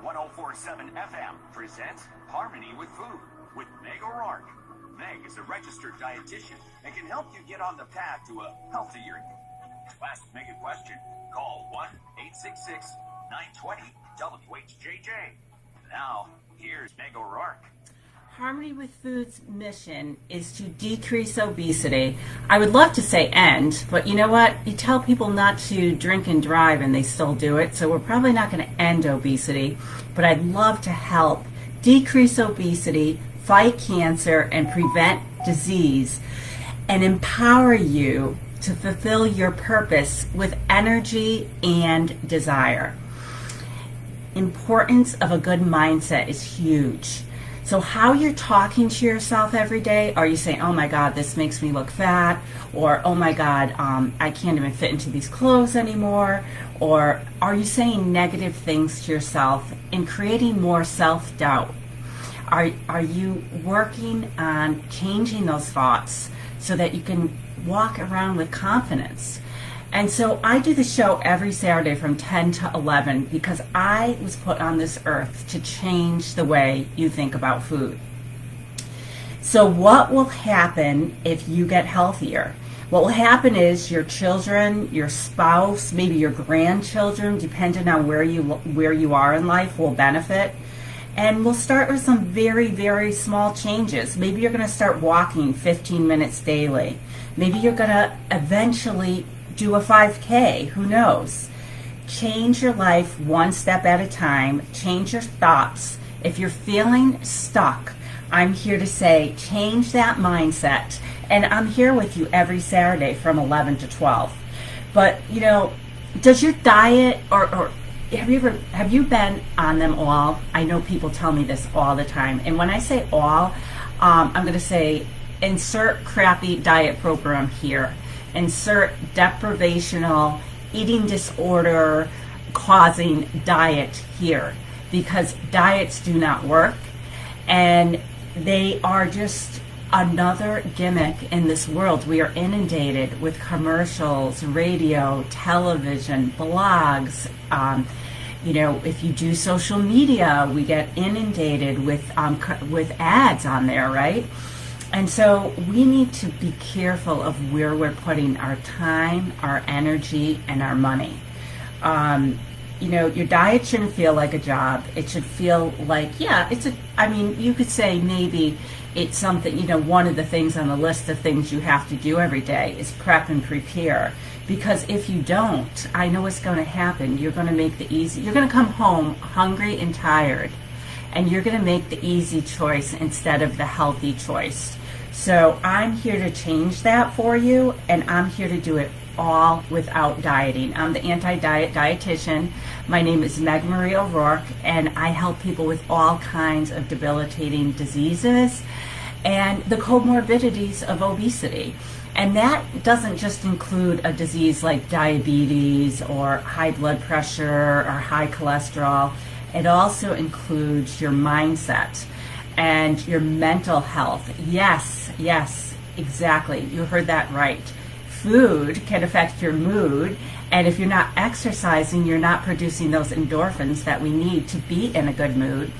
1047 FM presents Harmony with Food with Meg O'Rourke. Meg is a registered dietitian and can help you get on the path to a healthier. Ask Meg a question. Call 1-866-920-WHJJ. Now, here's Meg O'Rourke. Harmony with Food's mission is to decrease obesity. I would love to say end, but you know what? You tell people not to drink and drive and they still do it, so we're probably not going to end obesity, but I'd love to help decrease obesity, fight cancer, and prevent disease, and empower you to fulfill your purpose with energy and desire. Importance of a good mindset is huge. So how you're talking to yourself every day, are you saying, oh my God, this makes me look fat? Or, oh my God, I can't even fit into these clothes anymore? Or are you saying negative things to yourself and creating more self-doubt? Are you working on changing those thoughts so that you can walk around with confidence? And so I do the show every Saturday from 10 to 11 because I was put on this earth to change the way you think about food. So what will happen if you get healthier? What will happen is your children, your spouse, maybe your grandchildren, depending on where you are in life, will benefit. And we'll start with some very, very small changes. Maybe you're going to start walking 15 minutes daily. Maybe you're going to eventually do a 5K, who knows? Change your life one step at a time. Change your thoughts. If you're feeling stuck, I'm here to say change that mindset. And I'm here with you every Saturday from 11 to 12. But, you know, does your diet or have you been on them all? I know people tell me this all the time. And when I say all, I'm going to say insert crappy diet program here. Insert deprivational, eating disorder causing diet here, because diets do not work and they are just another gimmick in this world. We are inundated with commercials, radio, television, blogs. If you do social media, we get inundated with ads on there, right? And so we need to be careful of where we're putting our time, our energy, and our money. Your diet shouldn't feel like a job. It should feel like, you could say maybe it's something, one of the things on the list of things you have to do every day is prep and prepare. Because if you don't, I know what's going to happen. You're going to make you're going to come home hungry and tired, and you're going to make the easy choice instead of the healthy choice. So I'm here to change that for you, and I'm here to do it all without dieting. I'm the anti-diet dietitian. My name is Meg Marie O'Rourke, and I help people with all kinds of debilitating diseases and the comorbidities of obesity. And that doesn't just include a disease like diabetes or high blood pressure or high cholesterol. It also includes your mindset and your mental health. Yes, exactly. You heard that right. Food can affect your mood, and if you're not exercising, you're not producing those endorphins that we need to be in a good mood.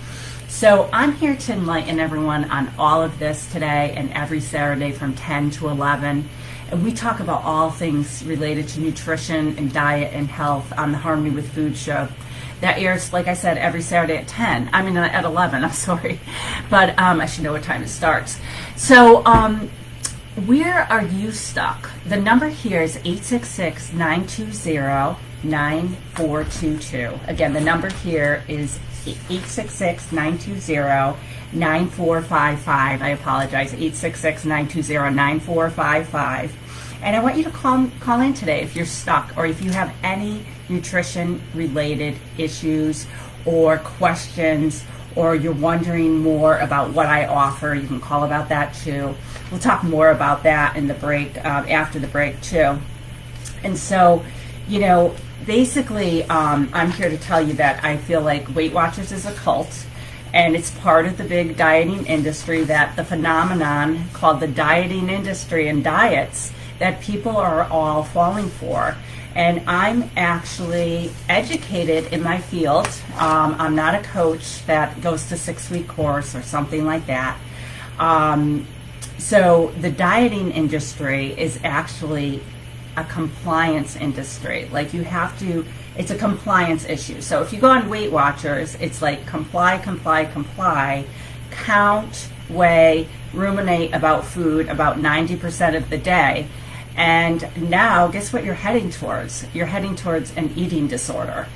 So I'm here to enlighten everyone on all of this today and every Saturday from 10 to 11. And we talk about all things related to nutrition and diet and health on the Harmony with Food show. That airs, like I said, every Saturday at 10. I mean, at 11, I'm sorry. But I should know what time it starts. So where are you stuck? The number here is 866-920-9422. Again, the number here is 866-920-9455. I apologize, 866-920-9455. And I want you to call in today if you're stuck or if you have any nutrition-related issues or questions, or you're wondering more about what I offer. You can call about that too. We'll talk more about that in the break, after the break too. And so, basically, I'm here to tell you that I feel like Weight Watchers is a cult, and it's part of the big dieting industry, that the phenomenon called the dieting industry and diets that people are all falling for. And I'm actually educated in my field. I'm not a coach that goes to 6-week course or something like that. So the dieting industry is actually a compliance industry. Like you have to, it's a compliance issue. So if you go on Weight Watchers, it's like comply, comply, comply, count, weigh, ruminate about food about 90% of the day. And now, guess what you're heading towards? You're heading towards an eating disorder.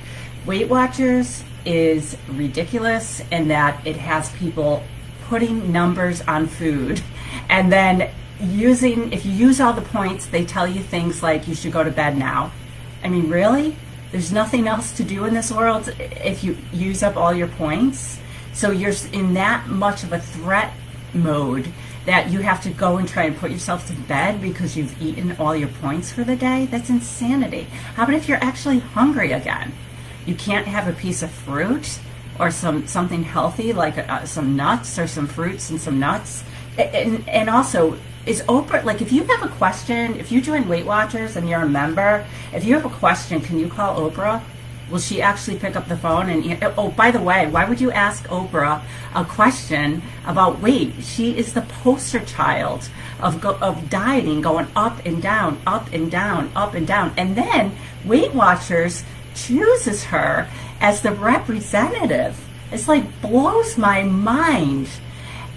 Weight Watchers is ridiculous in that it has people putting numbers on food and then if you use all the points, they tell you things like you should go to bed now. I mean, really? There's nothing else to do in this world if you use up all your points? So you're in that much of a threat mode that you have to go and try and put yourself to bed because you've eaten all your points for the day? That's insanity. How about if you're actually hungry again? You can't have a piece of fruit or something healthy like some nuts or some fruits and some nuts? And also, is Oprah, like if you have a question, if you join Weight Watchers and you're a member, if you have a question, can you call Oprah? Will she actually pick up the phone? And oh, by the way, why would you ask Oprah a question about weight? She is the poster child of dieting, going up and down, up and down, up and down. And then Weight Watchers chooses her as the representative. It's like blows my mind.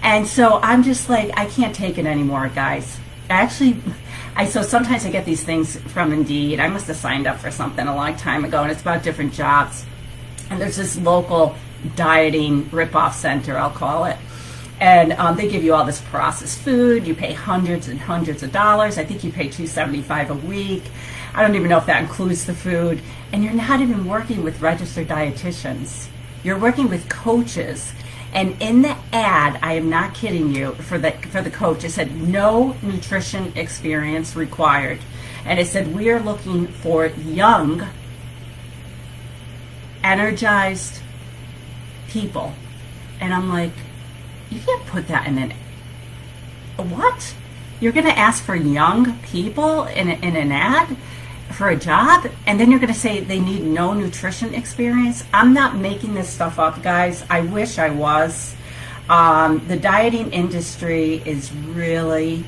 And so I'm just like, I can't take it anymore, guys. So sometimes I get these things from Indeed. I must have signed up for something a long time ago, and it's about different jobs. And there's this local dieting ripoff center, I'll call it. And they give you all this processed food. You pay hundreds and hundreds of dollars. I think you pay $275 a week. I don't even know if that includes the food. And you're not even working with registered dietitians. You're working with coaches. And in the ad, I am not kidding you, for the coach, it said no nutrition experience required. And it said we are looking for young, energized people. And I'm like, you can't put that in what? You're going to ask for young people in an ad for a job, and then you're going to say they need no nutrition experience? I'm not making this stuff up, guys. I wish I was. The dieting industry is really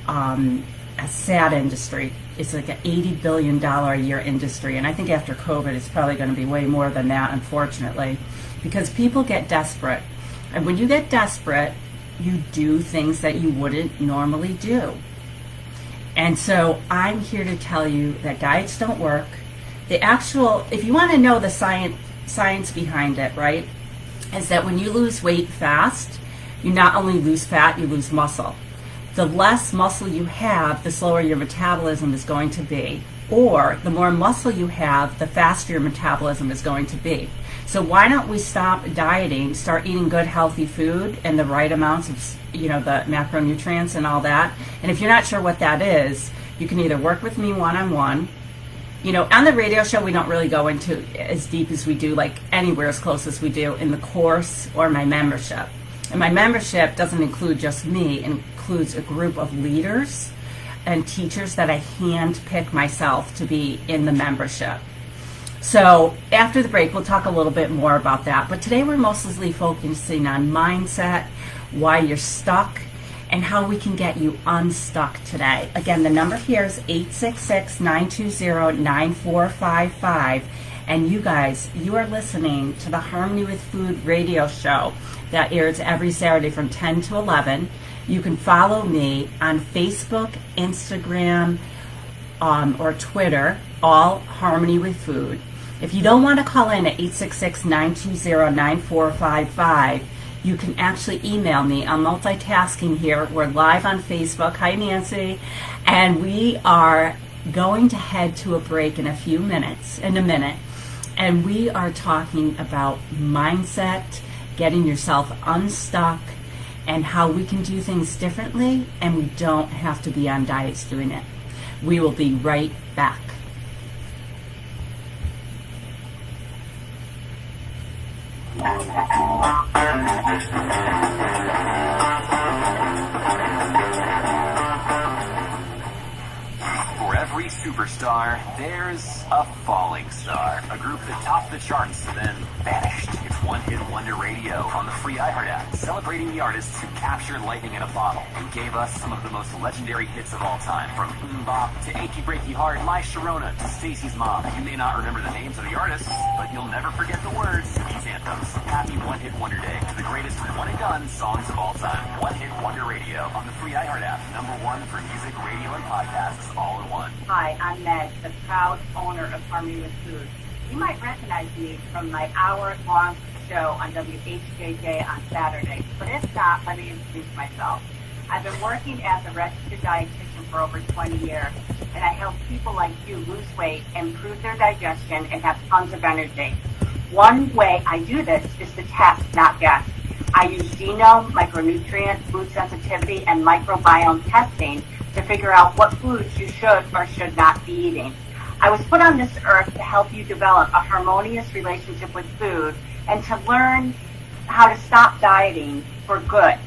a sad industry. It's like an $80 billion a year industry, and I think after COVID it's probably going to be way more than that, unfortunately, because people get desperate. And when you get desperate, you do things that you wouldn't normally do. And so I'm here to tell you that diets don't work. If you want to know the science behind it, right, is that when you lose weight fast, you not only lose fat, you lose muscle. The less muscle you have, the slower your metabolism is going to be. Or the more muscle you have, the faster your metabolism is going to be. So why don't we stop dieting, start eating good, healthy food and the right amounts of, the macronutrients and all that. And if you're not sure what that is, you can either work with me one-on-one. On the radio show, we don't really go into as deep as we do, like anywhere as close as we do in the course or my membership. And my membership doesn't include just me, it includes a group of leaders and teachers that I hand-pick myself to be in the membership. So after the break, we'll talk a little bit more about that. But today we're mostly focusing on mindset, why you're stuck, and how we can get you unstuck today. Again, the number here is 866-920-9455. And you guys, you are listening to the Harmony with Food radio show that airs every Saturday from 10 to 11. You can follow me on Facebook, Instagram, or Twitter, all Harmony with Food. If you don't want to call in at 866-920-9455, you can actually email me. I'm multitasking here. We're live on Facebook. Hi, Nancy. And we are going to head to a break in a minute. And we are talking about mindset, getting yourself unstuck, and how we can do things differently, and we don't have to be on diets doing it. We will be right back. For every superstar, there's a falling star. A group that topped the charts, then vanished. It's One Hit Wonder Radio on the free iHeart app, celebrating the artists who captured lightning in a bottle and gave us some of the most legendary hits of all time. From Bop to Achy Breaky Heart, My Sharona to Stacy's Mom. You may not remember the names of the artists, but you'll never forget the words to these anthems. Happy One Hit Wonder Day to the greatest one and done songs of all time. One Hit Wonder Radio on the free iHeart app, #1 for music, radio, and podcasts all in one. Hi, I'm Meg, the proud owner of Harmony with Food. You might recognize me from my hour-long show on WHJJ on Saturday, but if not, let me introduce myself. I've been working as a registered dietitian for over 20 years, and I help people like you lose weight, improve their digestion, and have tons of energy. One way I do this is to test, not guess. I use genome, micronutrient, food sensitivity, and microbiome testing to figure out what foods you should or should not be eating. I was put on this earth to help you develop a harmonious relationship with food and to learn how to stop dieting for good.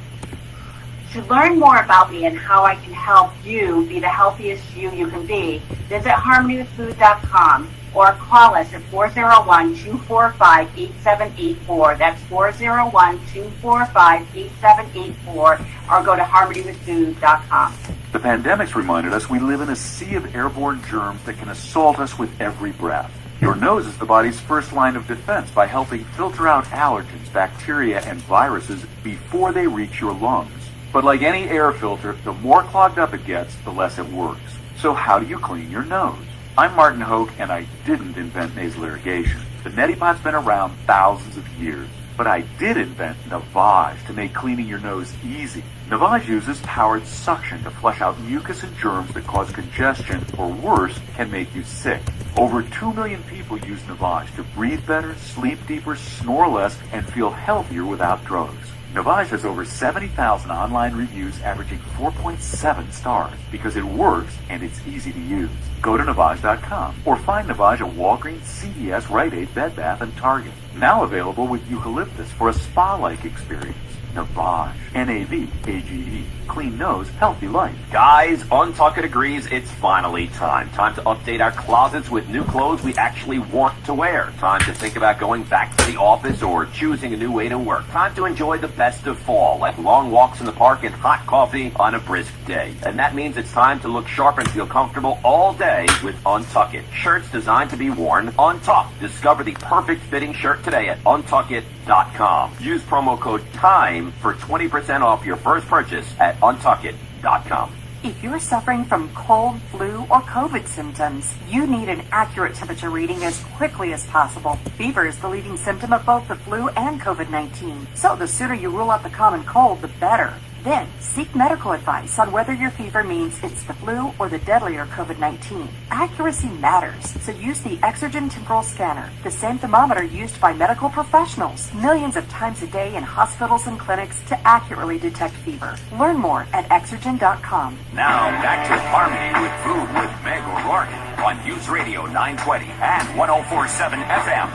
To learn more about me and how I can help you be the healthiest you can be, visit harmonywithfood.com or call us at 401-245-8784. That's 401-245-8784, or go to harmonywithfood.com. The pandemic's reminded us we live in a sea of airborne germs that can assault us with every breath. Your nose is the body's first line of defense by helping filter out allergens, bacteria, and viruses before they reach your lungs. But like any air filter, the more clogged up it gets, the less it works. So how do you clean your nose? I'm Martin Hoke, and I didn't invent nasal irrigation. The neti pot's been around thousands of years. But I did invent Navage to make cleaning your nose easy. Navage uses powered suction to flush out mucus and germs that cause congestion, or worse, can make you sick. Over 2 million people use Navage to breathe better, sleep deeper, snore less, and feel healthier without drugs. Navage has over 70,000 online reviews averaging 4.7 stars because it works and it's easy to use. Go to Navage.com or find Navage at Walgreens, CVS, Rite Aid, Bed Bath, and Target. Now available with eucalyptus for a spa-like experience. Navage. N-A-V-A-G-E. Clean nose, healthy life. Guys, Untuckit agrees it's finally time. Time to update our closets with new clothes we actually want to wear. Time to think about going back to the office or choosing a new way to work. Time to enjoy the best of fall, like long walks in the park and hot coffee on a brisk day. And that means it's time to look sharp and feel comfortable all day with Untuckit. Shirts designed to be worn untucked. Discover the perfect fitting shirt today at untuckit.com. Use promo code TIME for 20% off your first purchase at untuckit.com. If you're suffering from cold, flu, or COVID symptoms, you need an accurate temperature reading as quickly as possible. Fever is the leading symptom of both the flu and COVID-19. So the sooner you rule out the common cold, the better. Then, seek medical advice on whether your fever means it's the flu or the deadlier COVID-19. Accuracy matters, so use the Exergen Temporal Scanner, the same thermometer used by medical professionals millions of times a day in hospitals and clinics to accurately detect fever. Learn more at Exergen.com. Now, back to Harmony with Food with Meg O'Rourke on News Radio 920 and 104.7 FM.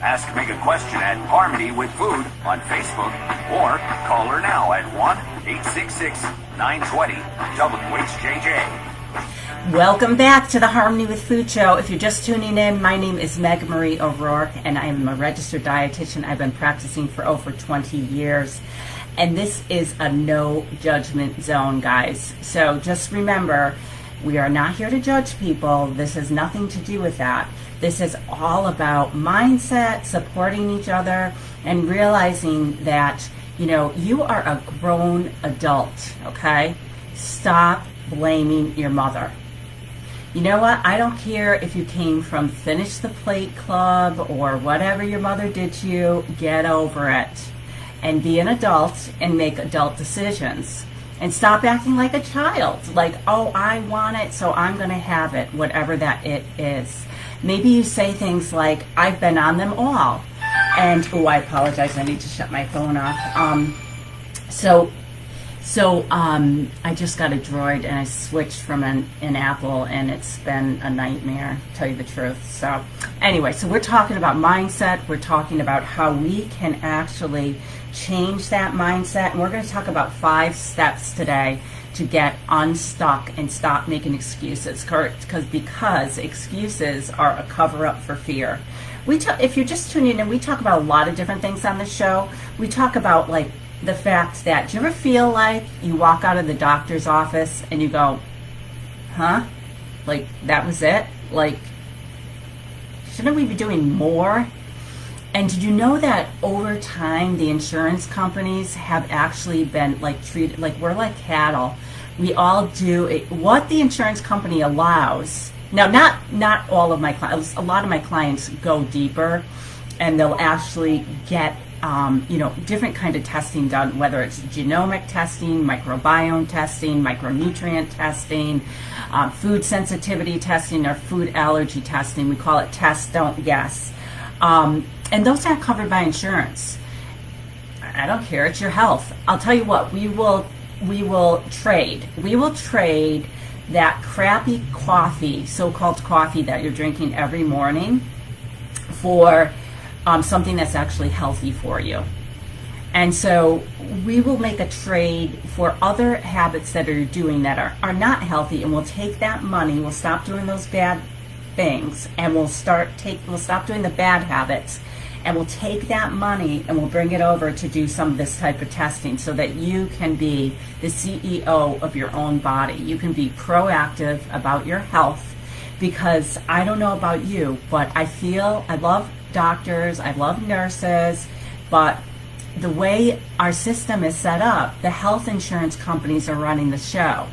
Ask Meg a question at Harmony with Food on Facebook or call her now at 1-866-920-WHJJ. Welcome back to the Harmony with Food Show. If you're just tuning in, my name is Meg Marie O'Rourke, and I am a registered dietitian. I've been practicing for over 20 years. And this is a no judgment zone, guys. So just remember, we are not here to judge people. This has nothing to do with that. This is all about mindset, supporting each other, and realizing that, you know, you are a grown adult, okay? Stop blaming your mother. You know what? I don't care if you came from Finish the Plate Club or whatever your mother did to you. Get over it and be an adult and make adult decisions. And stop acting like a child. Like, oh, I want it, so I'm going to have it, whatever that it is. Maybe you say things like, I've been on them all. And, oh, I apologize, I need to shut my phone off. I just got a Droid, and I switched from an Apple, and it's been a nightmare, to tell you the truth. So anyway, so we're talking about mindset. We're talking about how we can actually change that mindset. And we're going to talk about 5 steps today to get unstuck and stop making excuses, because excuses are a cover-up for fear. If you're just tuning in, we talk about a lot of different things on the show. We talk about like the fact that, do you ever feel like you walk out of the doctor's office and you go, huh? Like, that was it? Like, shouldn't we be doing more? And did you know that over time, the insurance companies have actually been like treated, like we're like cattle. We all do it, what the insurance company allows. Now, not all of my clients, a lot of my clients go deeper, and they'll actually get, different kind of testing done, whether it's genomic testing, microbiome testing, micronutrient testing, food sensitivity testing, or food allergy testing. We call it test, don't guess. And those aren't covered by insurance. I don't care. It's your health. I'll tell you what. We will trade. We will trade that crappy coffee, so-called coffee that you're drinking every morning, for something that's actually healthy for you. And so we will make a trade for other habits that are doing that are not healthy, and we'll take that money. We'll stop doing those bad things, and we'll stop doing the bad habits, and we'll take that money and we'll bring it over to do some of this type of testing so that you can be the CEO of your own body. You can be proactive about your health, because I don't know about you, but I love doctors, I love nurses, but the way our system is set up, the health insurance companies are running the show.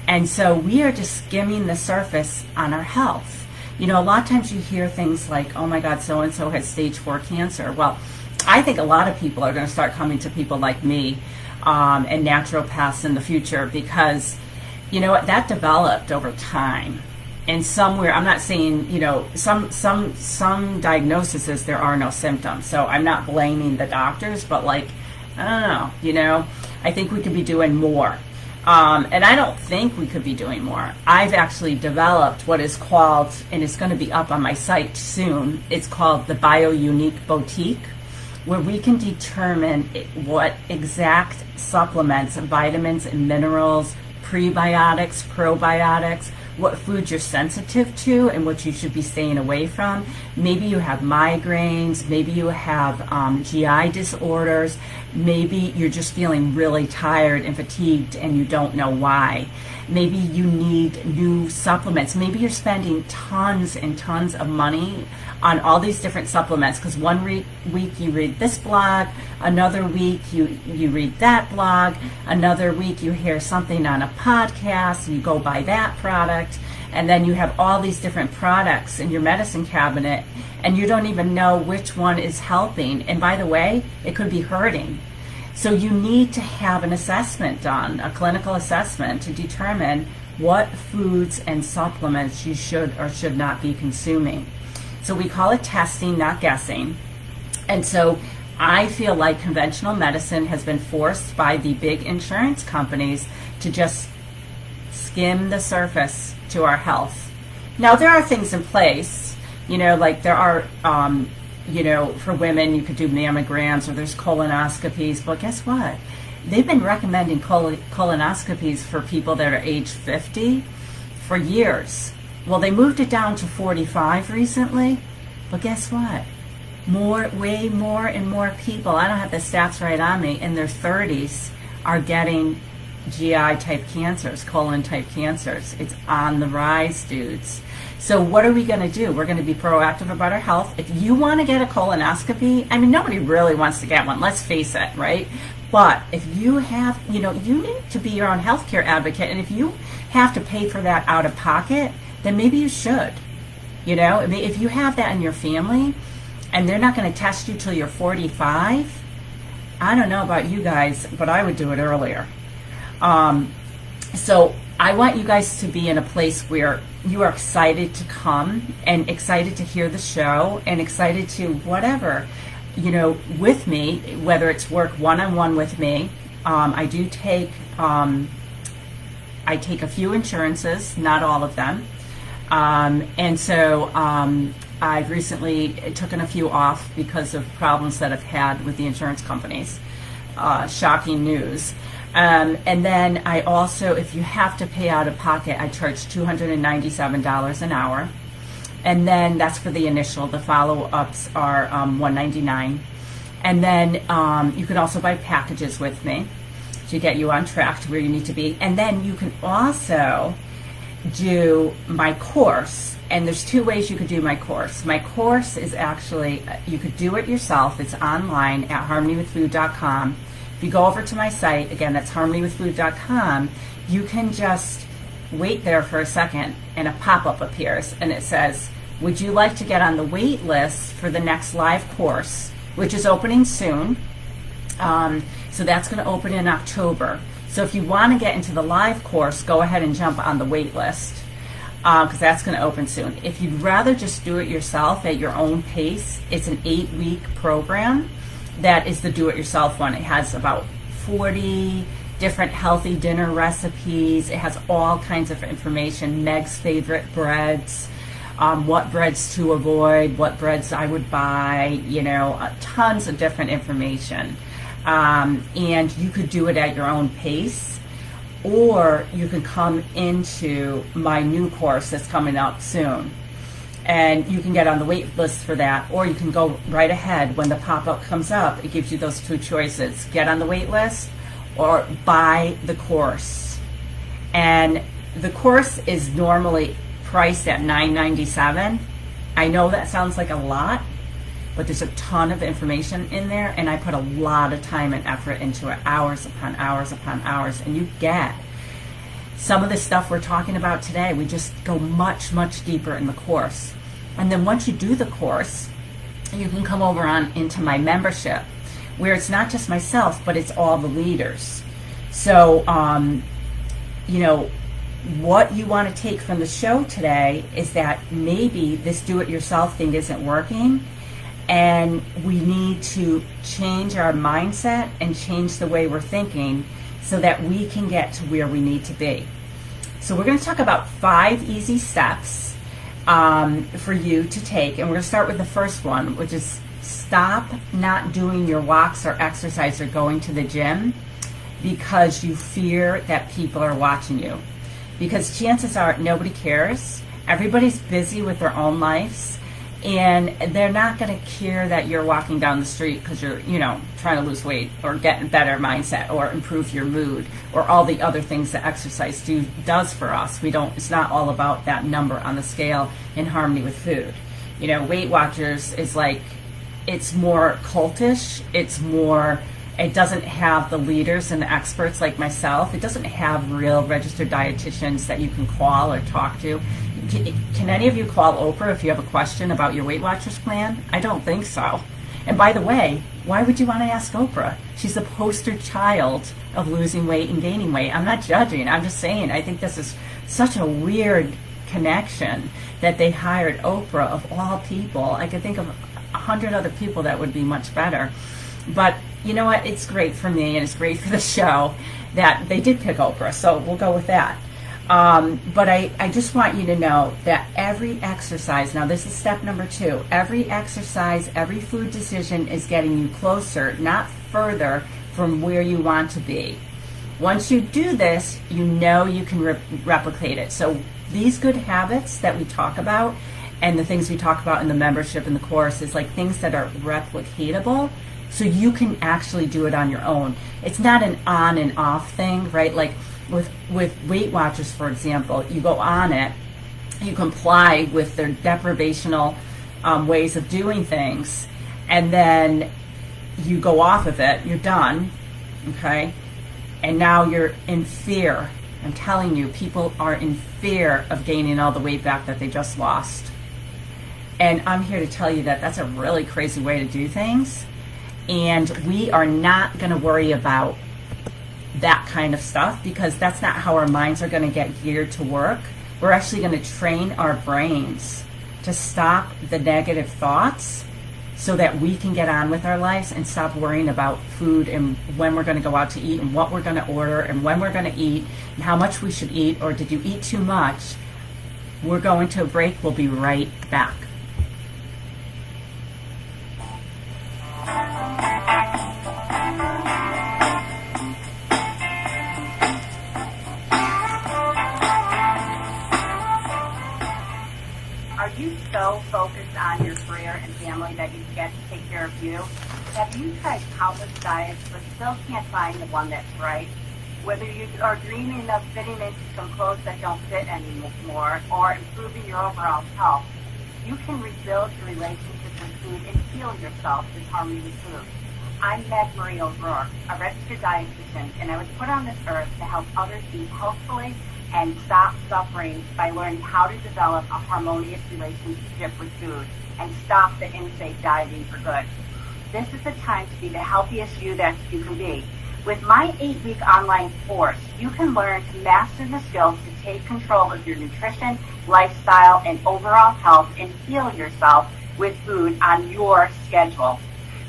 And so we are just skimming the surface on our health. A lot of times you hear things like, oh my God, so-and-so has stage 4 cancer. Well, I think a lot of people are going to start coming to people like me and naturopaths in the future, because, that developed over time. And somewhere, I'm not saying, some diagnoses there are no symptoms. So I'm not blaming the doctors, but I don't know, I think we could be doing more. And I don't think we could be doing more. I've actually developed what is called, and it's going to be up on my site soon, it's called the BioUnique Boutique, where we can determine what exact supplements, vitamins and minerals, prebiotics, probiotics, what foods you're sensitive to and what you should be staying away from. Maybe you have migraines, maybe you have GI disorders, maybe you're just feeling really tired and fatigued and you don't know why. Maybe you need new supplements. Maybe you're spending tons and tons of money on all these different supplements, because one week you read this blog, another week you read that blog, another week you hear something on a podcast, you go buy that product, and then you have all these different products in your medicine cabinet, and you don't even know which one is helping. And by the way, it could be hurting. So you need to have an assessment done, a clinical assessment, to determine what foods and supplements you should or should not be consuming. So we call it testing, not guessing. And so I feel like conventional medicine has been forced by the big insurance companies to just skim the surface to our health. Now, there are things in place, like there are, for women, you could do mammograms, or there's colonoscopies. But guess what? They've been recommending colonoscopies for people that are age 50 for years. Well, they moved it down to 45 recently, but guess what? Way more and more people, I don't have the stats right on me, in their 30s are getting GI-type cancers, colon-type cancers. It's on the rise, dudes. So what are we going to do? We're going to be proactive about our health. If you want to get a colonoscopy, nobody really wants to get one, let's face it, right? But if you have, you need to be your own healthcare advocate, and if you have to pay for that out of pocket, then maybe you should. If you have that in your family and they're not going to test you till you're 45, I don't know about you guys, but I would do it earlier. So I want you guys to be in a place where you are excited to come and excited to hear the show and excited to whatever, with me, whether it's work one-on-one with me. I do take, I take a few insurances, not all of them. And so I've recently taken a few off because of problems that I've had with the insurance companies. Shocking news. And then I also, if you have to pay out of pocket, I charge $297 an hour. And then that's for the initial. The follow-ups are $199. And then you can also buy packages with me to get you on track to where you need to be. And then you can also do my course. And there's two ways you could do my course. My course is actually, you could do it yourself. It's online at harmonywithfood.com. If you go over to my site, again, that's harmonywithfood.com, you can just wait there for a second and a pop-up appears and it says, would you like to get on the wait list for the next live course, which is opening soon. So that's going to open in October. So if you want to get into the live course, go ahead and jump on the wait list because that's going to open soon. If you'd rather just do it yourself at your own pace, it's an 8-week program. That is the do-it-yourself one. It has about 40 different healthy dinner recipes. It has all kinds of information, Meg's favorite breads, what breads to avoid, what breads I would buy, tons of different information. And you could do it at your own pace, or you can come into my new course that's coming up soon. And you can get on the wait list for that, or you can go right ahead when the pop-up comes up. It gives you those two choices. Get on the wait list or buy the course. And the course is normally priced at $997. I know that sounds like a lot, but there's a ton of information in there, and I put a lot of time and effort into it, hours upon hours upon hours, and you get some of the stuff we're talking about today. We just go much, much deeper in the course. And then once you do the course, you can come over on into my membership, where it's not just myself, but it's all the leaders. So, what you want to take from the show today is that maybe this do-it-yourself thing isn't working, and we need to change our mindset and change the way we're thinking so that we can get to where we need to be. So we're going to talk about 5 easy steps for you to take. And we're going to start with the first one, which is stop not doing your walks or exercise or going to the gym because you fear that people are watching you. Because chances are nobody cares. Everybody's busy with their own lives. And they're not going to care that you're walking down the street because you're, trying to lose weight or get a better mindset or improve your mood or all the other things that exercise does for us. It's not all about that number on the scale in harmony with food. Weight Watchers is like, it's more cultish. It doesn't have the leaders and the experts like myself. It doesn't have real registered dietitians that you can call or talk to. Can any of you call Oprah if you have a question about your Weight Watchers plan? I don't think so. And by the way, why would you want to ask Oprah? She's the poster child of losing weight and gaining weight. I'm not judging. I'm just saying I think this is such a weird connection that they hired Oprah of all people. I could think of 100 other people that would be much better. But you know what? It's great for me and it's great for the show that they did pick Oprah. So we'll go with that. But I just want you to know that every exercise, now this is step number 2, every exercise, every food decision is getting you closer, not further from where you want to be. Once you do this, you can replicate it. So these good habits that we talk about and the things we talk about in the membership and the course is like things that are replicatable. So you can actually do it on your own. It's not an on and off thing, right? Like with Weight Watchers, for example, you go on it, you comply with their deprivational ways of doing things, and then you go off of it, you're done, okay? And now you're in fear. I'm telling you, people are in fear of gaining all the weight back that they just lost. And I'm here to tell you that that's a really crazy way to do things. And we are not going to worry about that kind of stuff because that's not how our minds are going to get geared to work. We're actually going to train our brains to stop the negative thoughts so that we can get on with our lives and stop worrying about food and when we're going to go out to eat and what we're going to order and when we're going to eat and how much we should eat or did you eat too much. We're going to a break. We'll be right back. focused on your career and family that you forget to take care of you? Have you tried countless diets but still can't find the one that's right? Whether you are dreaming of fitting into some clothes that don't fit anymore or improving your overall health, you can rebuild your relationship with food and heal yourself with Harmony with Food. I'm Meg Marie O'Rourke, a registered dietitian, and I was put on this earth to help others eat healthfully and stop suffering by learning how to develop a harmonious relationship with food and stop the unsafe dieting for good. This is the time to be the healthiest you that you can be. With my 8-week online course, you can learn to master the skills to take control of your nutrition, lifestyle, and overall health and heal yourself with food on your schedule.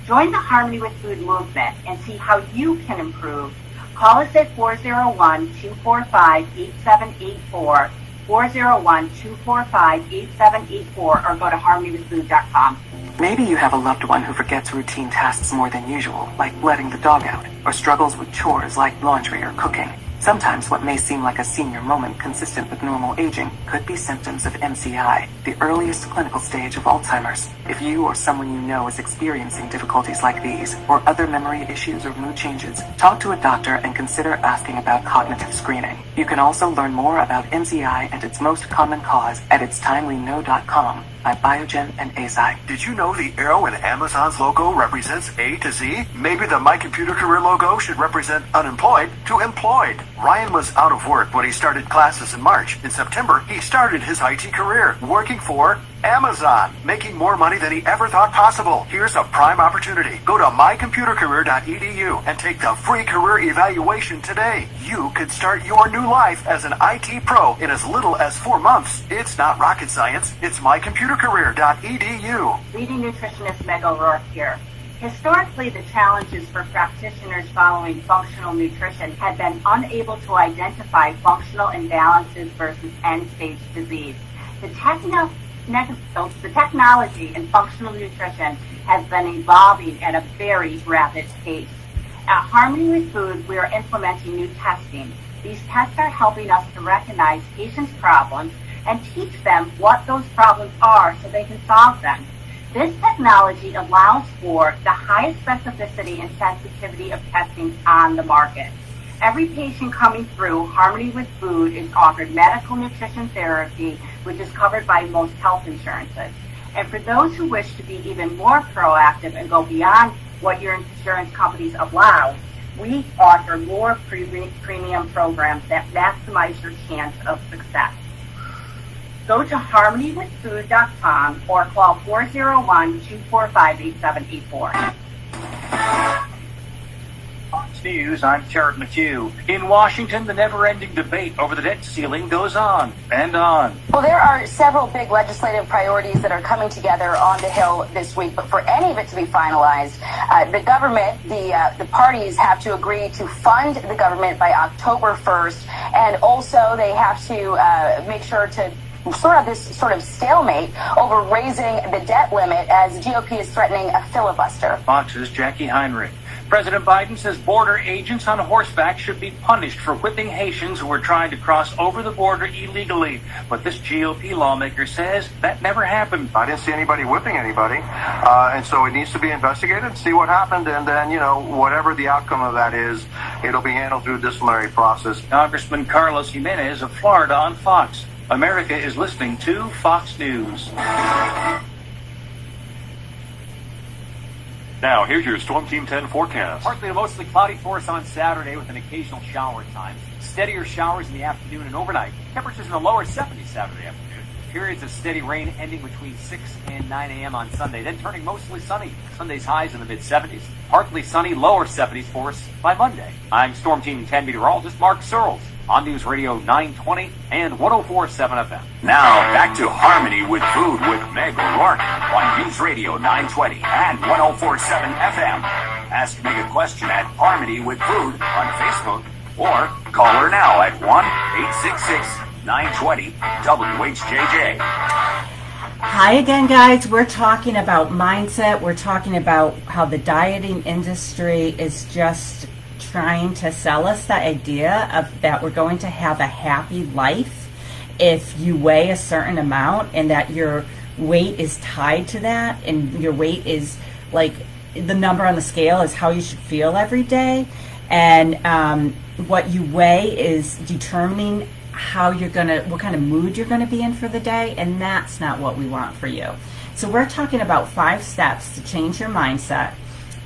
Join the Harmony with Food movement and see how you can improve. Call us at 401-245-8784, 401-245-8784, or go to harmonywithfood.com. Maybe you have a loved one who forgets routine tasks more than usual, like letting the dog out, or struggles with chores like laundry or cooking. Sometimes what may seem like a senior moment consistent with normal aging could be symptoms of MCI, the earliest clinical stage of Alzheimer's. If you or someone you know is experiencing difficulties like these, or other memory issues or mood changes, talk to a doctor and consider asking about cognitive screening. You can also learn more about MCI and its most common cause at itstimeweknow.com. By Biogen and Eisai. Did you know the arrow in Amazon's logo represents A to Z? Maybe the My Computer Career logo should represent unemployed to employed. Ryan was out of work when he started classes in March. In September, he started his IT career, working for Amazon, making more money than he ever thought possible. Here's a prime opportunity. Go to mycomputercareer.edu and take the free career evaluation today. You could start your new life as an IT pro in as little as 4 months. It's not rocket science. It's mycomputercareer.edu. Leading nutritionist Meg O'Rourke here. Historically, the challenges for practitioners following functional nutrition had been unable to identify functional imbalances versus end-stage disease. The technology in functional nutrition has been evolving at a very rapid pace. At Harmony with Food, we are implementing new testing. These tests are helping us to recognize patients' problems and teach them what those problems are so they can solve them. This technology allows for the highest specificity and sensitivity of testing on the market. Every patient coming through Harmony with Food is offered medical nutrition therapy, which is covered by most health insurances. And for those who wish to be even more proactive and go beyond what your insurance companies allow, we offer more premium programs that maximize your chance of success. Go to harmonywithfood.com or call 401-245-8784. Fox News, I'm Terrence McHugh. In Washington, the never-ending debate over the debt ceiling goes on and on. Well, there are several big legislative priorities that are coming together on the Hill this week, but for any of it to be finalized, the government, the parties have to agree to fund the government by October 1st, and also they have to make sure to this sort of stalemate over raising the debt limit as the GOP is threatening a filibuster. Fox's Jackie Heinrich. President Biden says border agents on horseback should be punished for whipping Haitians who are trying to cross over the border illegally. But this GOP lawmaker says that never happened. I didn't see anybody whipping anybody. And so it needs to be investigated, see what happened, and then, whatever the outcome of that is, it'll be handled through a disciplinary process. Congressman Carlos Jimenez of Florida on Fox. America is listening to Fox News. Now, here's your Storm Team 10 forecast. Partly to mostly cloudy for us on Saturday with an occasional shower at times. Steadier showers in the afternoon and overnight. Temperatures in the lower 70s Saturday afternoon. Periods of steady rain ending between 6 and 9 a.m. on Sunday, then turning mostly sunny. Sunday's highs in the mid-70s. Partly sunny, lower 70s for us by Monday. I'm Storm Team 10 meteorologist Mark Searles. On News Radio 920 and 104.7 FM. Now, back to Harmony with Food with Meg O'Rourke on News Radio 920 and 104.7 FM. Ask Meg a question at Harmony with Food on Facebook or call her now at 1-866-920-WHJJ. Hi again, guys. We're talking about mindset. We're talking about how the dieting industry is just trying to sell us the idea of that we're going to have a happy life if you weigh a certain amount and that you're weight is tied to that, and your weight is like the number on the scale is how you should feel every day, and what you weigh is determining what kind of mood you're gonna be in for the day, and that's not what we want for you. So we're talking about 5 steps to change your mindset.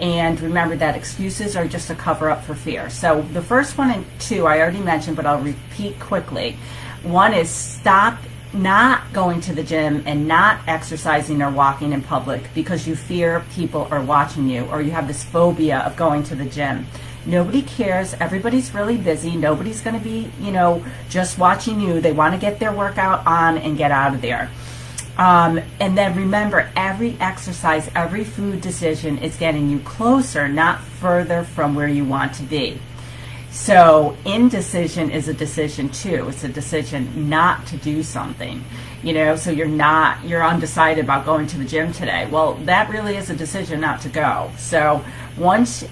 And remember that excuses are just a cover up for fear. So the first 1 and 2 I already mentioned, but I'll repeat quickly. 1 is stop not going to the gym and not exercising or walking in public because you fear people are watching you, or you have this phobia of going to the gym. Nobody cares. Everybody's really busy. Nobody's going to be, just watching you. They want to get their workout on and get out of there. And then remember, every exercise, every food decision is getting you closer, not further from where you want to be. So indecision is a decision too. It's a decision not to do something, so you're undecided about going to the gym today. Well, that really is a decision not to go. So once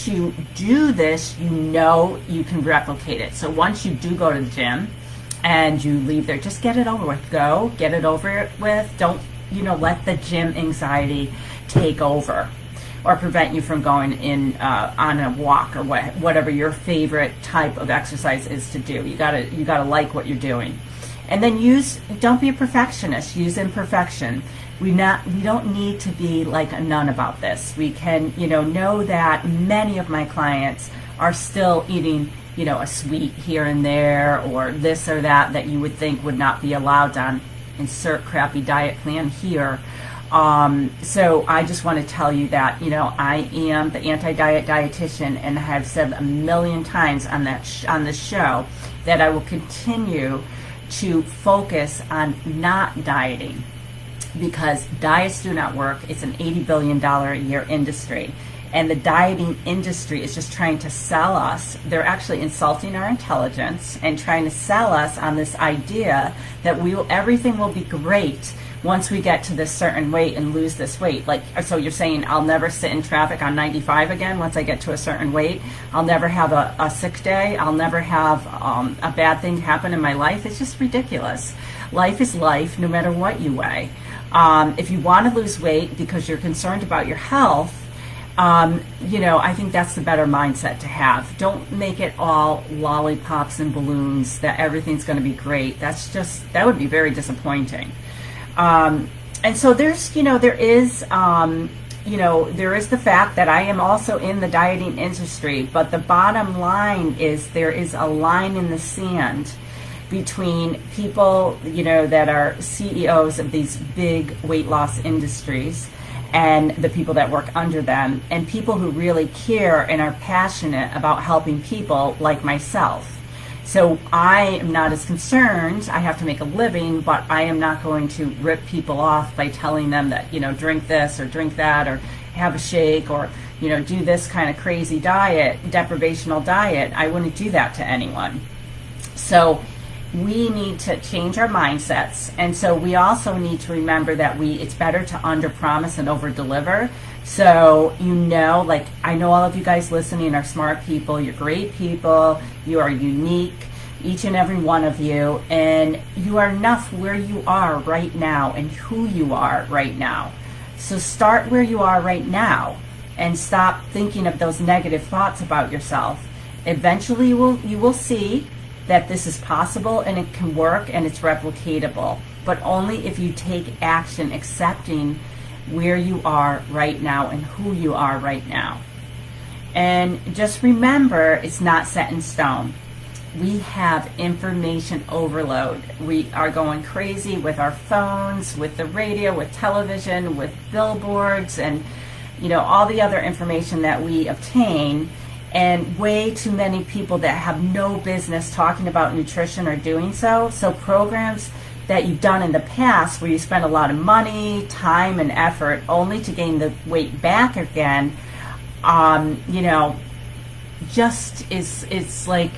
you do this, you can replicate it. So once you do go to the gym, and you leave there, just get it over with. Go, get it over with. Don't, let the gym anxiety take over or prevent you from going in on a walk or whatever your favorite type of exercise is to do. You gotta like what you're doing. And then don't be a perfectionist. Use imperfection. We don't need to be like a nun about this. We can, know that many of my clients are still eating a sweet here and there, or this or that you would think would not be allowed on insert crappy diet plan here. So I just want to tell you that, I am the anti-diet dietitian, and I have said a million times on this show that I will continue to focus on not dieting, because diets do not work. It's an $80 billion a year industry. And the dieting industry is just trying to sell us. They're actually insulting our intelligence and trying to sell us on this idea that everything will be great once we get to this certain weight and lose this weight. So you're saying I'll never sit in traffic on 95 again once I get to a certain weight? I'll never have a sick day? I'll never have a bad thing happen in my life? It's just ridiculous. Life is life, no matter what you weigh. If you want to lose weight because you're concerned about your health, I think that's the better mindset to have. Don't make it all lollipops and balloons that everything's going to be great. That would be very disappointing. And so there is the fact that I am also in the dieting industry, but the bottom line is there is a line in the sand between people, that are CEOs of these big weight loss industries and the people that work under them, and people who really care and are passionate about helping people like myself. So I am not as concerned. I have to make a living, but I am not going to rip people off by telling them that, drink this or drink that or have a shake or, do this kind of crazy diet, deprivational diet. I wouldn't do that to anyone. So we need to change our mindsets, and so we also need to remember that it's better to under-promise and over-deliver. So I know all of you guys listening are smart people, you're great people, you are unique, each and every one of you, and you are enough where you are right now and who you are right now. So start where you are right now and stop thinking of those negative thoughts about yourself. Eventually you will see that this is possible and it can work and it's replicatable, but only if you take action accepting where you are right now and who you are right now. And just remember, it's not set in stone. We have information overload. We are going crazy with our phones, with the radio, with television, with billboards, and all the other information that we obtain. And way too many people that have no business talking about nutrition are doing so. So programs that you've done in the past where you spend a lot of money, time, and effort only to gain the weight back again, it's like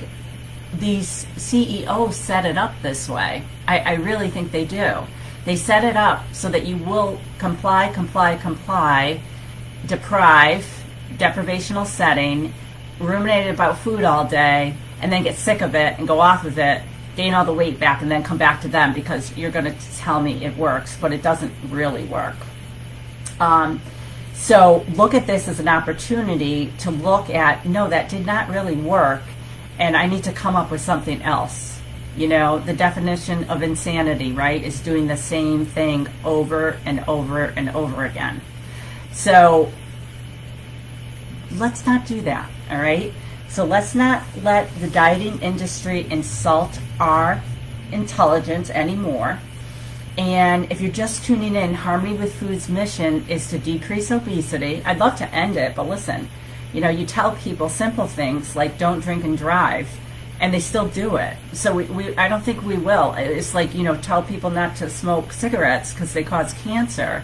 these CEOs set it up this way. I really think they do. They set it up so that you will comply, deprivational setting, ruminate about food all day, and then get sick of it and go off of it gain all the weight back and then come back to them because you're going to tell me it works, but it doesn't really work. So look at this as an opportunity to look at, no, that did not really work, and I need to come up with something else. You know, the definition of insanity, right, is doing the same thing over and over and over again. So let's not do that, all right? So let's not let the dieting industry insult our intelligence anymore. And if you're just tuning in, Harmony with Food's mission is to decrease obesity. I'd love to end it, but listen, you know, you tell people simple things like don't drink and drive, and they still do it. So I don't think we will. It's like, you know, tell people not to smoke cigarettes because they cause cancer.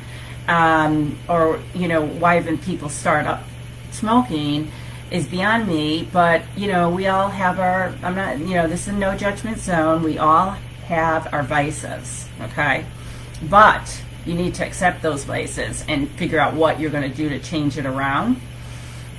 Or, you know, why even people start up smoking is beyond me. But, you know, we all have our, I'm not, you know, this is a no judgment zone. We all have our vices, okay? But you need to accept those vices and figure out what you're going to do to change it around.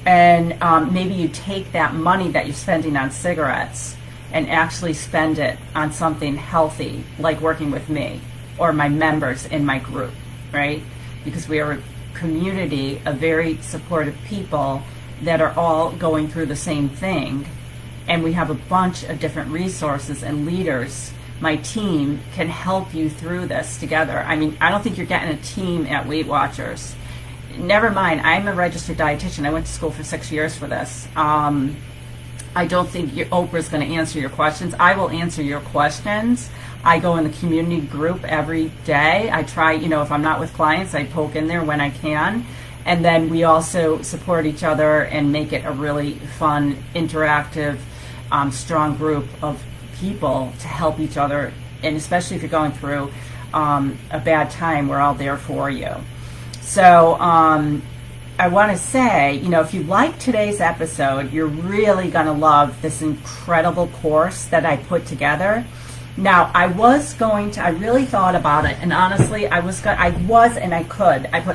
And maybe you take that money that you're spending on cigarettes and actually spend it on something healthy, like working with me or my members in my group, right? Because we are a community of very supportive people that are all going through the same thing. And we have a bunch of different resources and leaders. My team can help you through this together. I mean, I don't think you're getting a team at Weight Watchers. Never mind, I'm a registered dietitian. I went to school for 6 years for this. I don't think Oprah's going to answer your questions. I will answer your questions. I go in the community group every day. I try, you know, if I'm not with clients, I poke in there when I can. And then we also support each other and make it a really fun, interactive, strong group of people to help each other. And especially if you're going through a bad time, we're all there for you. So I want to say, you know, if you like today's episode, you're really going to love this incredible course that I put together. Now, I really thought about it, and honestly, I put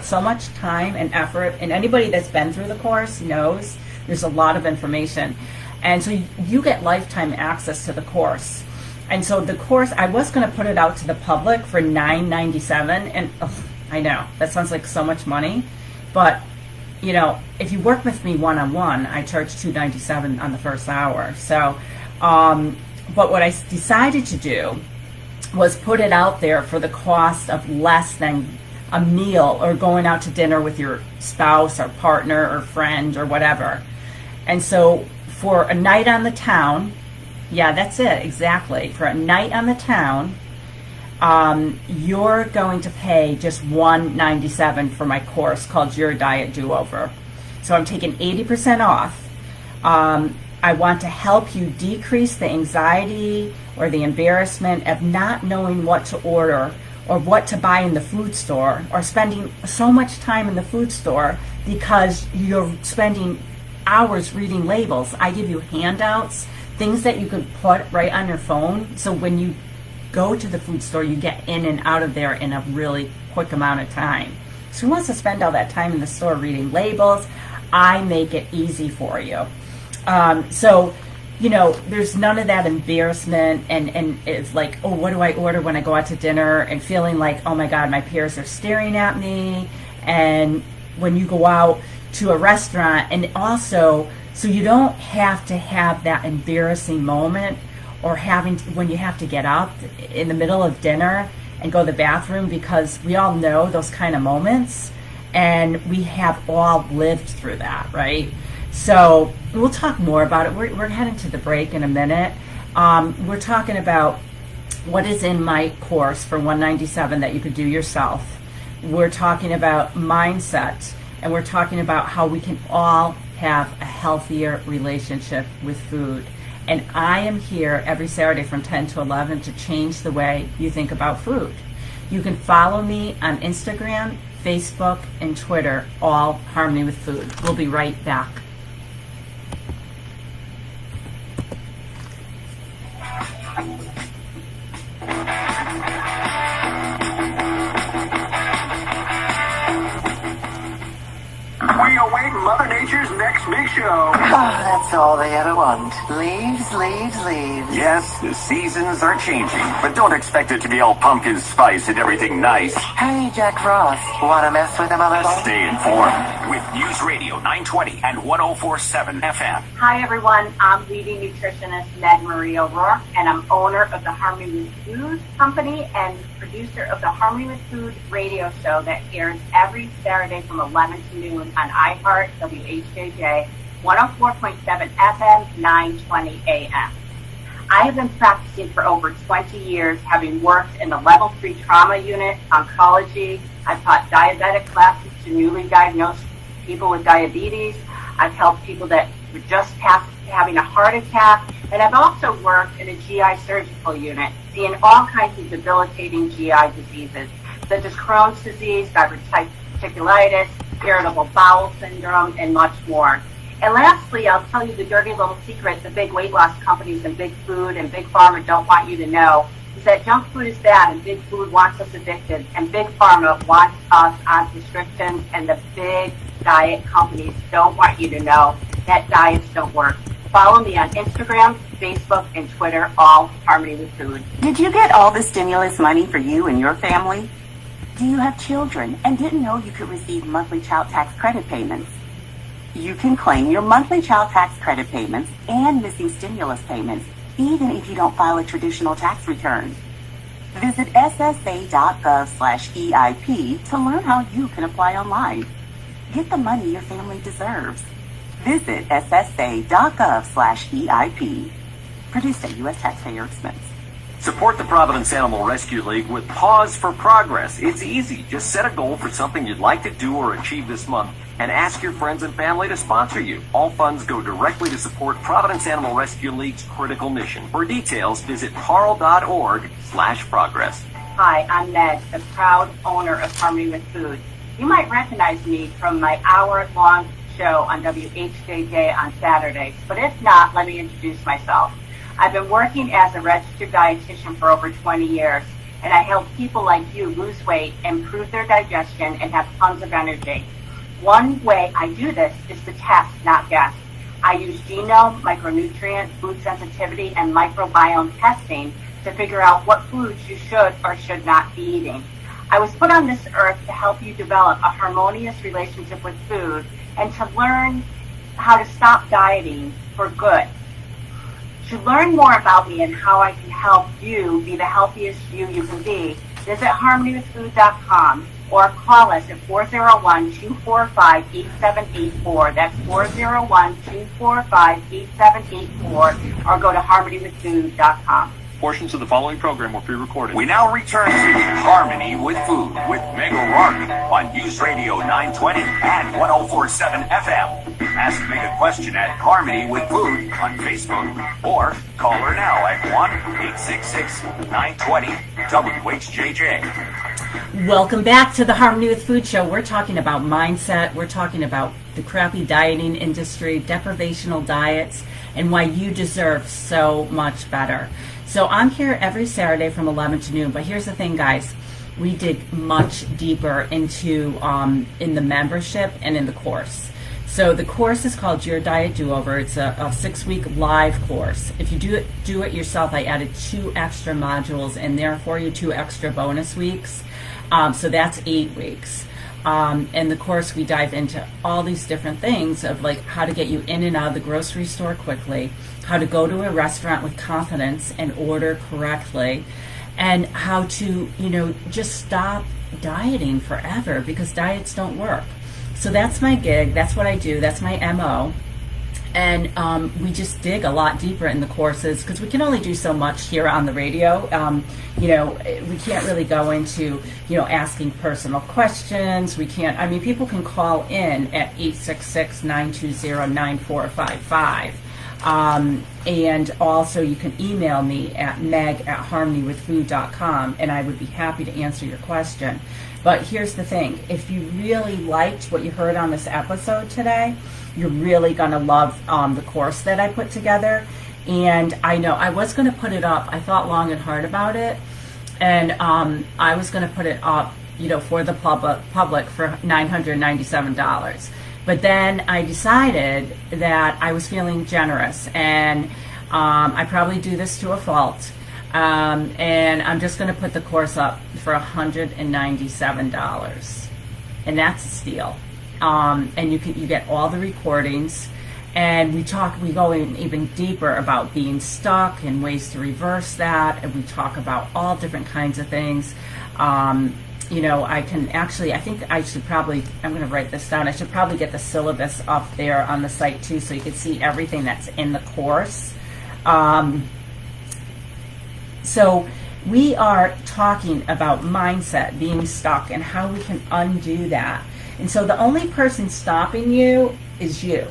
so much time and effort, and anybody that's been through the course knows there's a lot of information. And so you get lifetime access to the course. And so the course, I was going to put it out to the public for $9.97, and I know, that sounds like so much money, but, you know, if you work with me one-on-one, I charge $2.97 on the first hour. So, but what I decided to do was put it out there for the cost of less than a meal or going out to dinner with your spouse or partner or friend or whatever. And so for a night on the town, yeah, that's it, exactly. For a night on the town, you're going to pay just $197 for my course called Your Diet Do-Over. So I'm taking 80% off. I want to help you decrease the anxiety or the embarrassment of not knowing what to order or what to buy in the food store or spending so much time in the food store because you're spending hours reading labels. I give you handouts, things that you could put right on your phone. So when you go to the food store, you get in and out of there in a really quick amount of time. So who wants to spend all that time in the store reading labels? I make it easy for you. So, you know, there's none of that embarrassment and it's like, oh, what do I order when I go out to dinner, and feeling like, oh my God, my peers are staring at me. And when you go out to a restaurant, and also, so you don't have to have that embarrassing moment or when you have to get up in the middle of dinner and go to the bathroom, because we all know those kind of moments and we have all lived through that, right? So we'll talk more about it. We're heading to the break in a minute. We're talking about what is in my course for $197 that you could do yourself. We're talking about mindset, and we're talking about how we can all have a healthier relationship with food. And I am here every Saturday from 10 to 11 to change the way you think about food. You can follow me on Instagram, Facebook, and Twitter, all Harmony with Food. We'll be right back. We await Mother Nature's here's next big show. That's all they ever want. Leaves, leaves, leaves. Yes, the seasons are changing, but don't expect it to be all pumpkin spice and everything nice. Hey, Jack Frost. Wanna mess with him a little? Stay informed with News Radio 920 and 104.7 FM. Hi, everyone. I'm leading nutritionist Meg Marie O'Rourke, and I'm owner of the Harmony with Food Company and producer of the Harmony with Food radio show that airs every Saturday from 11 to noon on iHeart, WHJJ, 104.7 FM, 920 AM. I have been practicing for over 20 years, having worked in the Level 3 trauma unit, oncology. I've taught diabetic classes to newly diagnosed people with diabetes. I've helped people that were just past having a heart attack. And I've also worked in a GI surgical unit, seeing all kinds of debilitating GI diseases, such as Crohn's disease, diverticulitis, irritable bowel syndrome, and much more. And lastly, I'll tell you the dirty little secret the big weight loss companies and big food and big pharma don't want you to know is that junk food is bad and big food wants us addicted and big pharma wants us on prescriptions, and the big diet companies don't want you to know that diets don't work. Follow me on Instagram, Facebook, and Twitter, all Harmony with Food. Did you get all the stimulus money for you and your family? Do you have children and didn't know you could receive monthly child tax credit payments? You can claim your monthly child tax credit payments and missing stimulus payments, even if you don't file a traditional tax return. Visit ssa.gov/EIP to learn how you can apply online. Get the money your family deserves. Visit ssa.gov/EIP. Produced at U.S. taxpayer expense. Support the Providence Animal Rescue League with Pause for Progress. It's easy. Just set a goal for something you'd like to do or achieve this month and ask your friends and family to sponsor you. All funds go directly to support Providence Animal Rescue League's critical mission. For details, visit carl.org/progress. Hi, I'm Meg, the proud owner of Harmony with Food. You might recognize me from my hour-long show on WHJJ on Saturdays, but if not, let me introduce myself. I've been working as a registered dietitian for over 20 years, and I help people like you lose weight, improve their digestion, and have tons of energy. One way I do this is to test, not guess. I use genome, micronutrient, food sensitivity, and microbiome testing to figure out what foods you should or should not be eating. I was put on this earth to help you develop a harmonious relationship with food and to learn how to stop dieting for good. To learn more about me and how I can help you be the healthiest you can be, visit harmonywithfood.com or call us at 401-245-8784. That's 401-245-8784, or go to harmonywithfood.com. Portions of the following program were pre-recorded. We now return to Harmony with Food with Meg O'Rourke on News Radio 920 and 104.7 FM. Ask Meg a question at Harmony with Food on Facebook or call her now at 1-866-920-WHJJ. Welcome back to the Harmony with Food show. We're talking about mindset. We're talking about the crappy dieting industry, deprivational diets, and why you deserve so much better. So I'm here every Saturday from 11 to noon. But here's the thing, guys. We dig much deeper into in the membership and in the course. So the course is called Your Diet Do-Over. It's a 6-week live course. If you do it yourself, I added 2 extra modules in there for you, 2 extra bonus weeks. So that's 8 weeks. In the course, we dive into all these different things of like how to get you in and out of the grocery store quickly, how to go to a restaurant with confidence and order correctly, and how to, just stop dieting forever because diets don't work. So that's my gig. That's what I do. That's my MO. And we just dig a lot deeper in the courses because we can only do so much here on the radio. We can't really go into, asking personal questions. We can't, people can call in at 866-920-9455. And also you can email me at meg@harmonywithfood.com and I would be happy to answer your question. But here's the thing. If you really liked what you heard on this episode today, you're really going to love the course that I put together. And I know I was going to put it up. I thought long and hard about it. And I was going to put it up, for the public for $997. But then I decided that I was feeling generous, and I probably do this to a fault. And I'm just going to put the course up for $197, and that's a steal. And you get all the recordings, and we go in even deeper about being stuck and ways to reverse that, and we talk about all different kinds of things. I can actually, I think I should probably, I'm going to write this down, I should probably get the syllabus up there on the site too, so you can see everything that's in the course. So we are talking about mindset, being stuck, and how we can undo that. And so the only person stopping you is you.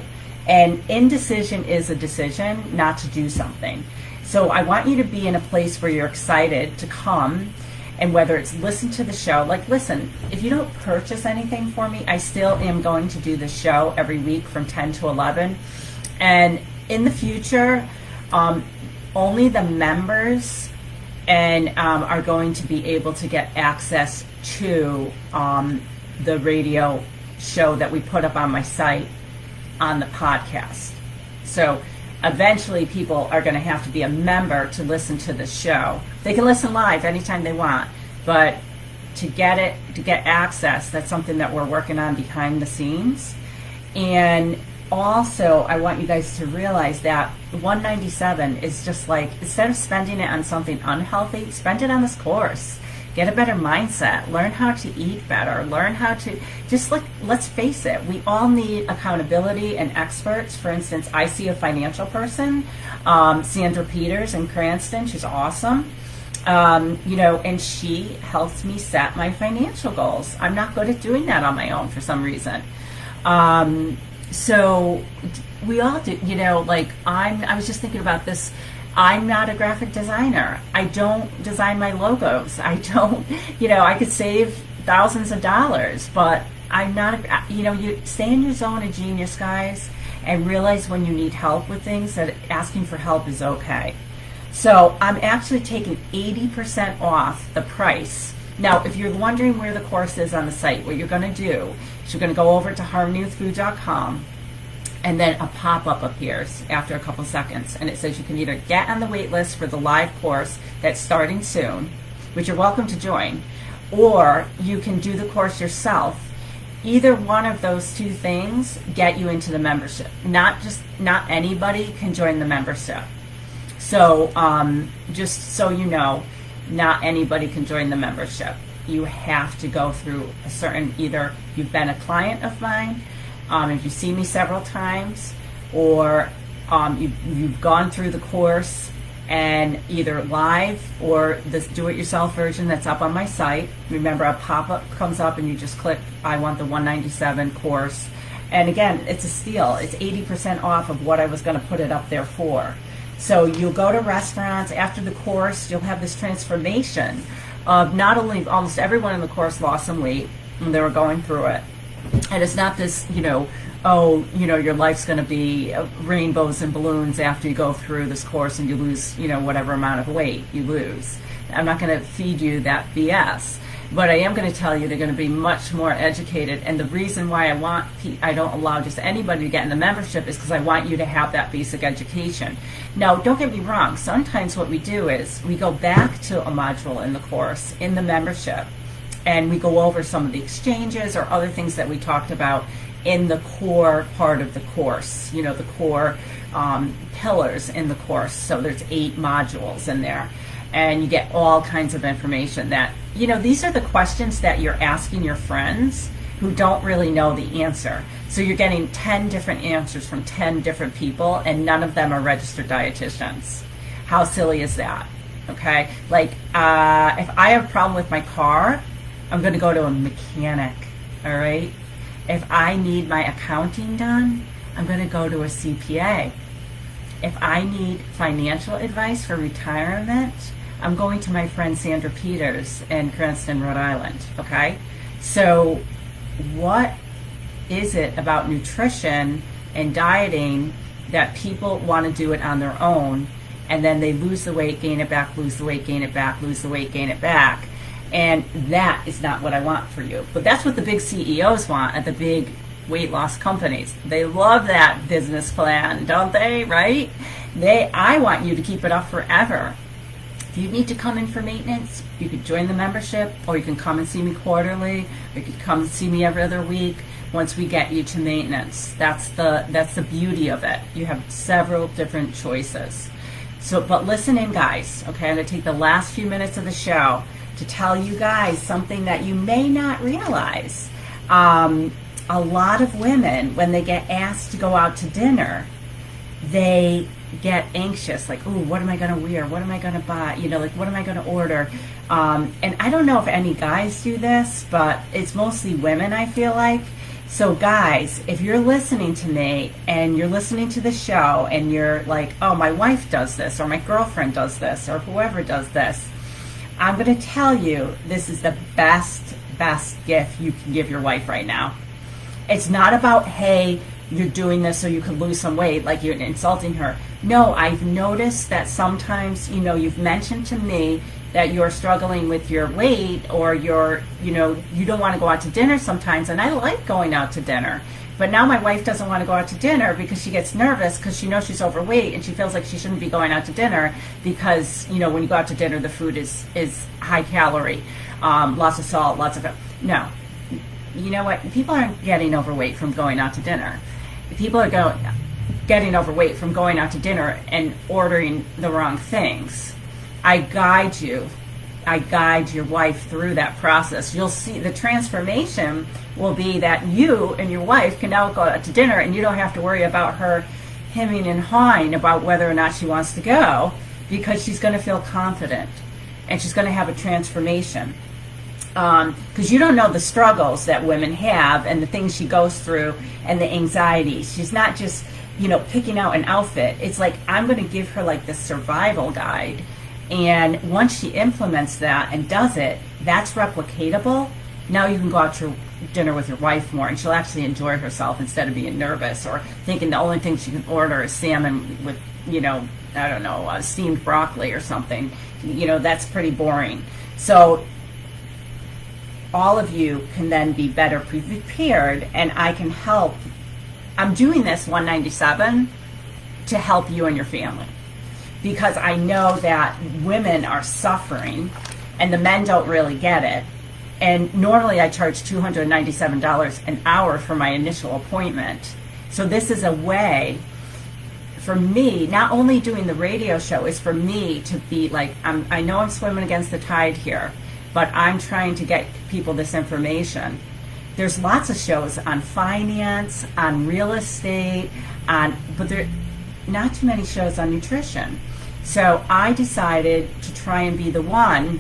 And indecision is a decision not to do something. So I want you to be in a place where you're excited to come, and whether it's listen to the show, like listen, if you don't purchase anything for me, I still am going to do the show every week from 10 to 11. And in the future, only the members are going to be able to get access to the radio show that we put up on my site on the podcast. So eventually people are going to have to be a member to listen to the show. They can listen live anytime they want, but to get access, that's something that we're working on behind the scenes. And also, I want you guys to realize that $197 is just like, instead of spending it on something unhealthy, spend it on this course. Get a better mindset. Learn how to eat better. Learn how to, let's face it, we all need accountability and experts. For instance, I see a financial person, Sandra Peters in Cranston. She's awesome. And she helps me set my financial goals. I'm not good at doing that on my own for some reason. So we all do, I was just thinking about this. I'm not a graphic designer. I don't design my logos. I don't, I could save thousands of dollars, but I'm not, you stay in your zone of genius, guys, and realize when you need help with things that asking for help is okay. So I'm actually taking 80% off the price. Now, if you're wondering where the course is on the site, what you're going to do is you're going to go over to harmonywithfood.com, and then a pop-up appears after a couple seconds, and it says you can either get on the wait list for the live course that's starting soon, which you're welcome to join, or you can do the course yourself. Either one of those two things get you into the membership. Not anybody can join the membership. So just so you know, not anybody can join the membership. You have to go through a certain, either you've been a client of mine, if you see me several times, or you've gone through the course and either live or this do-it-yourself version that's up on my site. Remember, a pop-up comes up and you just click, I want the $197 course. And again, it's a steal. It's 80% off of what I was going to put it up there for. So you'll go to restaurants after the course, you'll have this transformation of not only almost everyone in the course lost some weight, and they were going through it. And it's not this, your life's going to be rainbows and balloons after you go through this course and you lose, whatever amount of weight you lose. I'm not going to feed you that BS. But I am going to tell you they're going to be much more educated. And the reason why I don't allow just anybody to get in the membership is because I want you to have that basic education. Now, don't get me wrong. Sometimes what we do is we go back to a module in the course, in the membership, and we go over some of the exchanges or other things that we talked about in the core part of the course, the core pillars in the course. So there's 8 modules in there. And you get all kinds of information that, these are the questions that you're asking your friends who don't really know the answer. So you're getting 10 different answers from 10 different people, and none of them are registered dietitians. How silly is that? Okay? Like, if I have a problem with my car, I'm going to go to a mechanic, all right? If I need my accounting done, I'm going to go to a CPA. If I need financial advice for retirement, I'm going to my friend Sandra Peters in Cranston, Rhode Island, okay? So what is it about nutrition and dieting that people want to do it on their own, and then they lose the weight, gain it back, lose the weight, gain it back, lose the weight, gain it back? And that is not what I want for you. But that's what the big CEOs want at the big weight loss companies. They love that business plan, don't they? Right? I want you to keep it up forever. If you need to come in for maintenance, you could join the membership, or you can come and see me quarterly, or you could come and see me every other week once we get you to maintenance. That's the beauty of it. You have several different choices. So, but listen in, guys, okay? I'm going to take the last few minutes of the show to tell you guys something that you may not realize. A lot of women, when they get asked to go out to dinner, they get anxious, like, ooh, what am I going to wear? What am I going to buy? You know, like, what am I going to order? And I don't know if any guys do this, but it's mostly women, I feel like. So guys, if you're listening to me and you're listening to the show and you're like, oh, my wife does this, or my girlfriend does this, or whoever does this, I'm going to tell you, this is the best gift you can give your wife right now. It's not about, hey, you're doing this so you can lose some weight, like you're insulting her. No, I've noticed that sometimes, you know, you've mentioned to me that you're struggling with your weight, or you don't want to go out to dinner sometimes, and I like going out to dinner. But now my wife doesn't want to go out to dinner because she gets nervous because she knows she's overweight and she feels like she shouldn't be going out to dinner because, you know, when you go out to dinner, the food is high calorie, lots of salt, lots of... No. You know what? People aren't getting overweight from going out to dinner. People are getting overweight from going out to dinner and ordering the wrong things. I guide your wife through that process. You'll see the transformation will be that you and your wife can now go out to dinner and you don't have to worry about her hemming and hawing about whether or not she wants to go, because she's going to feel confident and she's going to have a transformation. Because you don't know the struggles that women have and the things she goes through and the anxiety. She's not just, you know, picking out an outfit. It's like, I'm going to give her like this survival guide. And once she implements that and does it, that's replicatable. Now you can go out to dinner with your wife more, and she'll actually enjoy herself instead of being nervous or thinking the only thing she can order is salmon with, you know, I don't know, steamed broccoli or something. You know, that's pretty boring. So all of you can then be better prepared, and I can help. I'm doing this 197 to help you and your family, because I know that women are suffering and the men don't really get it. And normally I charge $297 an hour for my initial appointment. So this is a way for me, not only doing the radio show, is for me to be like, I know I'm swimming against the tide here, but I'm trying to get people this information. There's lots of shows on finance, on real estate, but there are not too many shows on nutrition. So I decided to try and be the one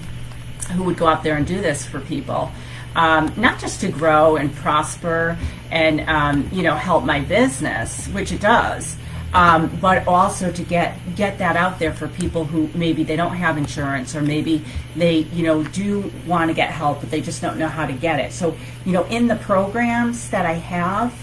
who would go out there and do this for people, not just to grow and prosper and help my business, which it does, but also to get that out there for people who maybe they don't have insurance, or maybe they do want to get help but they just don't know how to get it. So in the programs that I have,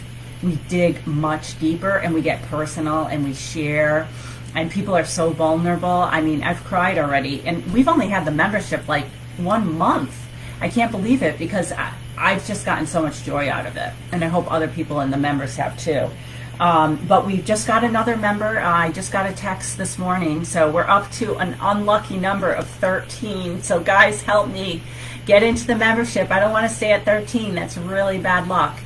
we dig much deeper and we get personal and we share. And people are so vulnerable. I mean, I've cried already. And we've only had the membership like 1 month. I can't believe it, because I've just gotten so much joy out of it. And I hope other people in the members have too. But we've just got another member. I just got a text this morning. So we're up to an unlucky number of 13. So guys, help me get into the membership. I don't want to stay at 13. That's really bad luck.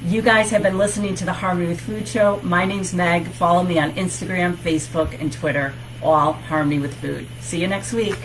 You guys have been listening to the Harmony with Food Show. My name's Meg. Follow me on Instagram, Facebook, and Twitter. All Harmony with Food. See you next week.